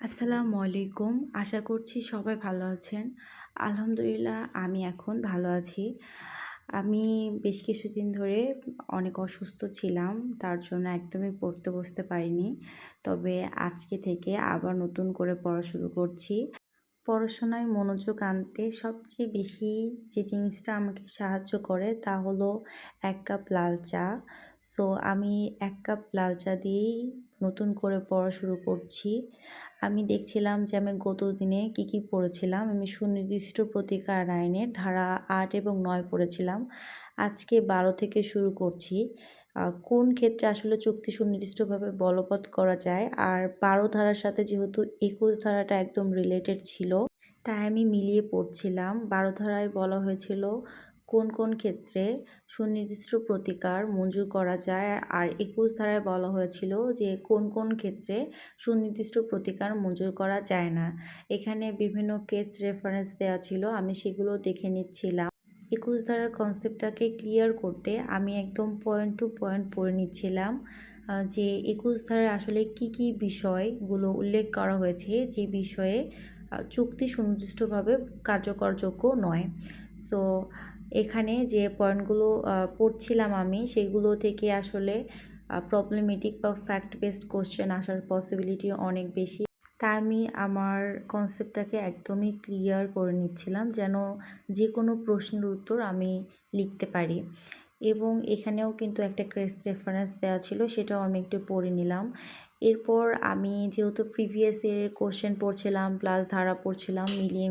আসসালামু আলাইকুম। আশা করছি সবাই ভালো আছেন। আলহামদুলিল্লাহ আমি এখন ভালো আছি। আমি বেশ কিছুদিন ধরে অনেক অসুস্থ ছিলাম। তার জন্য একদমই পড়তে বসতে পারিনি। তবে আজকে থেকে আবার নতুন করে পড়া শুরু করছি। পড়াশোনায় মনোযোগ আনতে সবচেয়ে বেশি যে জিনিসটা আমাকে সাহায্য করে তা হলো ১ কাপ লাল চা। সো আমি ১ কাপ লাল চা দিয়েই নতুন করে পড়া শুরু করছি। আমি দেখছিলাম যে আমি গত দিনে কী পড়েছিলাম। আমি সুনির্দিষ্ট প্রতিকার আইনের ধারা ৮ এবং ৯ পড়েছিলাম। আজকে ১২ থেকে শুরু করছি। কোন ক্ষেত্রে আসলে চুক্তি সুনির্দিষ্টভাবে বলবৎ করা যায়। আর ১২ ধারার সাথে যেহেতু ২১ ধারাটা একদম রিলেটেড ছিল, তাই আমি মিলিয়ে পড়ছিলাম। ১২ ধারায় বলা হয়েছিল কোন ক্ষেত্রে সুনির্দিষ্ট প্রতিকার মঞ্জুর করা যায়। আর ২১ ধারায় বলা হয়েছিল যে কোন ক্ষেত্রে সুনির্দিষ্ট প্রতিকার মঞ্জুর করা যায় না। এখানে বিভিন্ন কেস রেফারেন্স দেওয়া ছিল, আমি সেগুলো দেখে নিচ্ছিলাম। ২১ ধারার কনসেপ্টটাকে ক্লিয়ার করতে আমি একদম পয়েন্ট টু পয়েন্ট পড়ে নিচ্ছিলাম যে ২১ ধারায় আসলে কী বিষয়গুলো উল্লেখ করা হয়েছে যে বিষয়ে চুক্তি সুনির্দিষ্টভাবে কার্যকরযোগ্য নয়। সো এখানে যে পয়েন্টগুলো পড়ছিলাম আমি সেগুলো থেকে আসলে প্রবলেমেটিক বা ফ্যাক্ট বেসড কোয়েশ্চেন আসার পসিবিলিটি অনেক বেশি। তাই আমি আমার কনসেপ্টটাকে একদমই ক্লিয়ার করে নিচ্ছিলাম যেন যেকোনো প্রশ্নের উত্তর আমি লিখতে পারি। এবং এখানেও কিন্তু একটা কেস রেফারেন্স দেওয়া ছিল, সেটাও আমি একটু পড়ে নিলাম। এরপর আমি যেহেতু প্রিভিয়াস ইয়ারের কোয়েশ্চেন পড়ছিলাম প্লাস ধারা পড়ছিলাম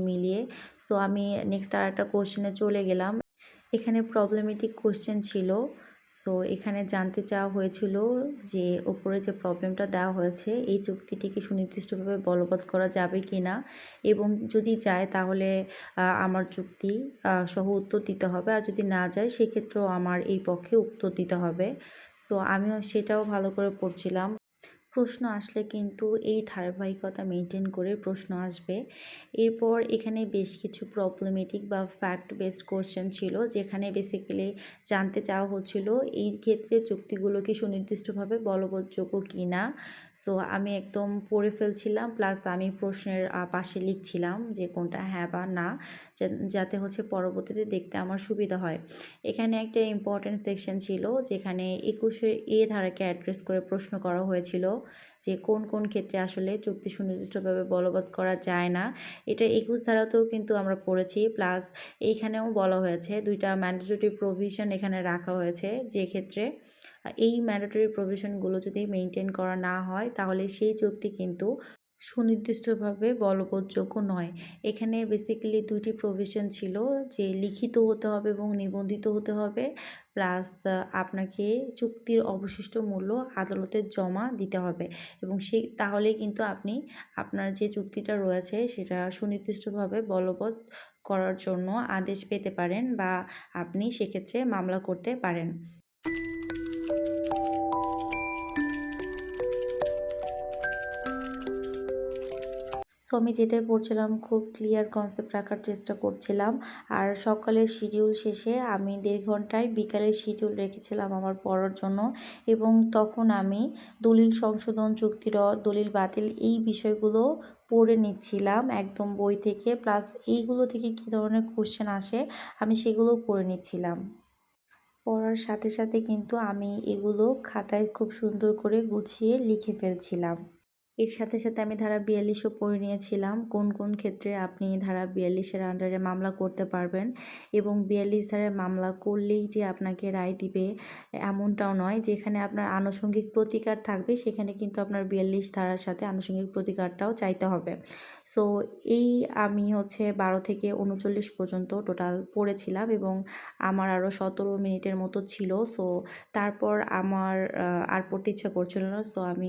মিলিয়ে, সো আমি নেক্সট আরেকটা কোয়েশ্চেনে চলে গেলাম। এখানে প্রবলেমেটিক কোয়েশ্চেন ছিল। সো এখানে জানতে চাওয়া হয়েছিল যে উপরে যে প্রবলেমটা দেওয়া হয়েছে এই চুক্তিটিকে সুনির্দিষ্টভাবে বলবৎ করা যাবে কি না, এবং যদি যায় তাহলে আমার চুক্তি সহ উত্তর দিতে হবে, আর যদি না যায় সেক্ষেত্রেও আমার এই পক্ষে উত্তর দিতে হবে। সো আমিও সেটাও ভালো করে পড়ছিলাম। প্রশ্ন আসলে কিন্তু এই ধারাবাহিকতা মেনটেন করে প্রশ্ন আসবে। এরপর এখানে বেশ কিছু প্রবলেমেটিক বা ফ্যাক্ট বেসড কোয়েশ্চেন ছিল, যেখানে বেসিক্যালি জানতে চাওয়া হচ্ছিল এই ক্ষেত্রে চুক্তিগুলো কি সুনির্দিষ্টভাবে বলবৎযোগ্য কি না। সো আমি একদম পড়ে ফেলছিলাম, প্লাস আমি প্রশ্নের পাশে লিখছিলাম যে কোনটা হ্যাঁ বা না, যাতে হচ্ছে পরবর্তীতে দেখতে আমার সুবিধা হয়। এখানে একটা ইম্পর্ট্যান্ট সেকশন ছিল যেখানে ২১-এর ধারাকে অ্যাড্রেস করে প্রশ্ন করা হয়েছিল যে কোন ক্ষেত্রে আসলে চুক্তি সুনির্দিষ্টভাবে বলবৎ করা যায় না। এটা ২১ ধারাতেও কিন্তু আমরা পড়েছি, প্লাস এইখানেও বলা হয়েছে ২টা ম্যান্ডেটরি প্রভিশন এখানে রাখা হয়েছে, যে ক্ষেত্রে এই ম্যান্ডেটরি প্রভিশনগুলো যদি মেইনটেইন করা না হয় তাহলে সেই চুক্তি কিন্তু সুনির্দিষ্টভাবে বলবৎযোগ্য নয়। এখানে বেসিক্যালি ২টি প্রভিশন ছিল যে লিখিত হতে হবে এবং নিবন্ধিত হতে হবে, প্লাস আপনাকে চুক্তির অবশিষ্ট মূল্য আদালতে জমা দিতে হবে, এবং তাহলেই কিন্তু আপনি আপনার যে চুক্তিটা রয়েছে সেটা সুনির্দিষ্টভাবে বলবৎ করার জন্য আদেশ পেতে পারেন, বা আপনি সেক্ষেত্রে মামলা করতে পারেন। সো আমি যেটাই পড়ছিলাম খুব ক্লিয়ার কনসেপ্ট রাখার চেষ্টা করছিলাম। আর সকালের শিডিউল শেষে আমি ১.৫ ঘন্টায় বিকালের শিডিউল রেখেছিলাম আমার পড়ার জন্য, এবং তখন আমি দলিল সংশোধন, চুক্তিরদ, দলিল বাতিল এই বিষয়গুলো পড়ে নিচ্ছিলাম একদম বই থেকে, প্লাস এইগুলো থেকে কী ধরনের কোশ্চেন আসে আমি সেগুলোও পড়ে নিচ্ছিলাম। পড়ার সাথে কিন্তু আমি এগুলো খাতায় খুব সুন্দর করে গুছিয়ে লিখে ফেলছিলাম। এর সাথে আমি ধারা ৪২ ও পড়ে নিয়েছিলাম। কোন ক্ষেত্রে আপনি ধারা ৪২ এর আন্ডারে মামলা করতে পারবেন, এবং ৪২ ধারায় মামলা করলেই যে আপনাকে রায় দিবে এমনটাও নয়। যেখানে আপনার আনুষঙ্গিক প্রতিকার থাকবে সেখানে কিন্তু আপনার ৪২ ধারার সাথে আনুষঙ্গিক প্রতিকারটাও চাইতে হবে। সো এই আমি হচ্ছে ১২ থেকে ৩৯ পর্যন্ত টোটাল পড়েছিলাম, এবং আমার আরও ১৭ মিনিটের মতো ছিল। সো তারপর আমার আর পড়তে ইচ্ছা করছিল না। সো আমি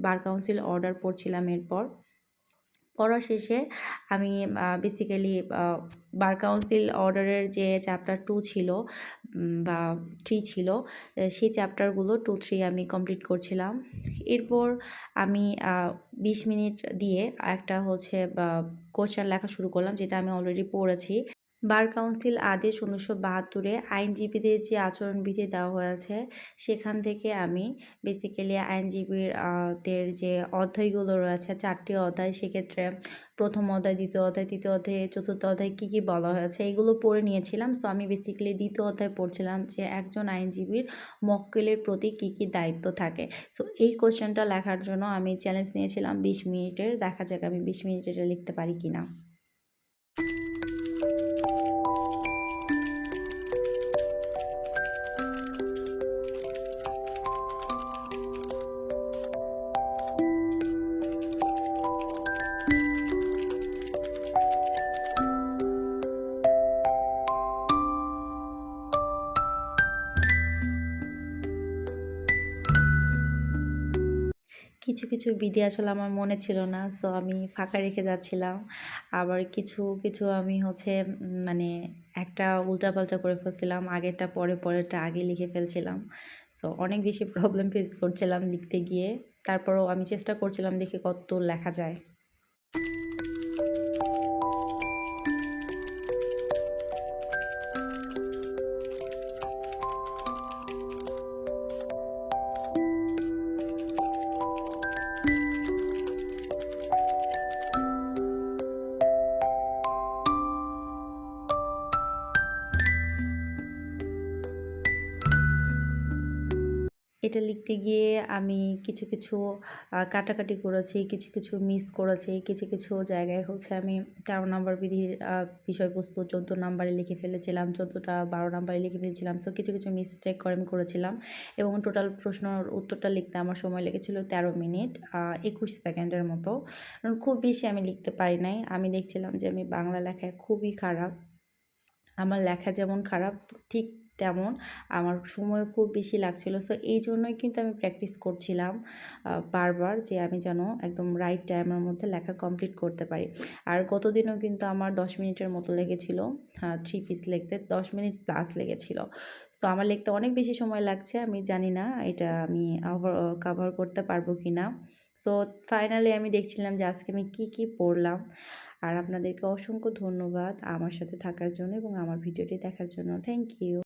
বার কাউন্সিল অর্ডার পড়ছিলাম এরপর। পড়া শেষে আমি বেসিক্যালি বার কাউন্সিল অর্ডারের যে চ্যাপ্টার 2 ছিল বা 3 ছিল, সেই চ্যাপ্টারগুলো 2, 3 আমি কমপ্লিট করছিলাম। এরপর আমি ২০ মিনিট দিয়ে একটা হচ্ছে কোয়েশ্চেন লেখা শুরু করলাম, যেটা আমি অলরেডি পড়েছি। বার কাউন্সিল আদেশ ১৯৭২-এ আইনজীবীদের যে আচরণবিধি দেওয়া হয়েছে, সেখান থেকে আমি বেসিক্যালি আইনজীবীর দের যে অধ্যায়গুলো রয়েছে ৪ টি অধ্যায়, সেক্ষেত্রে ১ম অধ্যায়, ২য় অধ্যায়, ৩য় অধ্যায়, ৪র্থ অধ্যায়ে কী, কী বলা হয়েছে এগুলো পড়ে নিয়েছিলাম। সো আমি বেসিক্যালি ২য় অধ্যায় পড়ছিলাম যে একজন আইনজীবীর মক্কেলের প্রতি কী, কী দায়িত্ব থাকে। সো এই কোয়েশ্চেনটা লেখার জন্য আমি চ্যালেঞ্জ নিয়েছিলাম ২০ মিনিটের। দেখা যাক আমি ২০ মিনিটে এটা লিখতে পারি কিনা। কিছু, কিছু বিধি আসলে আমার মনে ছিল না। সো আমি ফাঁকা রেখে যাচ্ছিলাম। আবার কিছু, কিছু আমি হচ্ছে মানে একটা উল্টাপাল্টা করে ফেলছিলাম। আগেরটা পরে, পরেরটা আগে লিখে ফেলছিলাম। সো অনেক বেশি প্রবলেম ফেস করছিলাম লিখতে গিয়ে। তারপরেও আমি চেষ্টা করছিলাম দেখি কতদূর লেখা যায়। এটা লিখতে গিয়ে আমি কিছু, কিছু কাটাকাটি করেছি, কিছু, কিছু মিস করেছি। কিছু, কিছু জায়গায় হচ্ছে আমি ১৩ নাম্বার বিধির বিষয়বস্তু ১৪ নাম্বারে লিখে ফেলেছিলাম। ১৪টা ১২ নাম্বারে লিখে ফেলেছিলাম। সো কিছু, কিছু মিস্টেক করে আমি করেছিলাম এবং টোটাল প্রশ্নর উত্তরটা লিখতে আমার সময় লেগেছিল ১৩ মিনিট ২১ সেকেন্ডের মতো। কারণ খুব বেশি আমি লিখতে পারি নাই। আমি দেখছিলাম যে আমি বাংলা লেখায় খুবই খারাপ। আমার লেখা যেমন খারাপ ঠিক তেমন আমার সময়ও খুব বেশি লাগছিল। সো এইজন্যই কিন্তু আমি প্র্যাকটিস করছিলাম বারবার যে আমি যেন একদম রাইট টাইমের মধ্যে লেখা কমপ্লিট করতে পারি। আর গতদিনও কিন্তু আমার ১০ মিনিটের মতো লেগেছিল 3 পিস লিখতে ১০ মিনিট প্লাস লেগেছিল। তো আমার লিখতে অনেক বেশি সময় লাগছে। আমি জানি না এটা আমি কভার করতে পারবো কিনা। সো ফাইনালি আমি দেখছিলাম যে আজকে আমি কী, কী পড়লাম। আর আপনাদেরকে অসংখ্য ধন্যবাদ আমার সাথে থাকার জন্য এবং আমার ভিডিওটি দেখার জন্য। Thank you.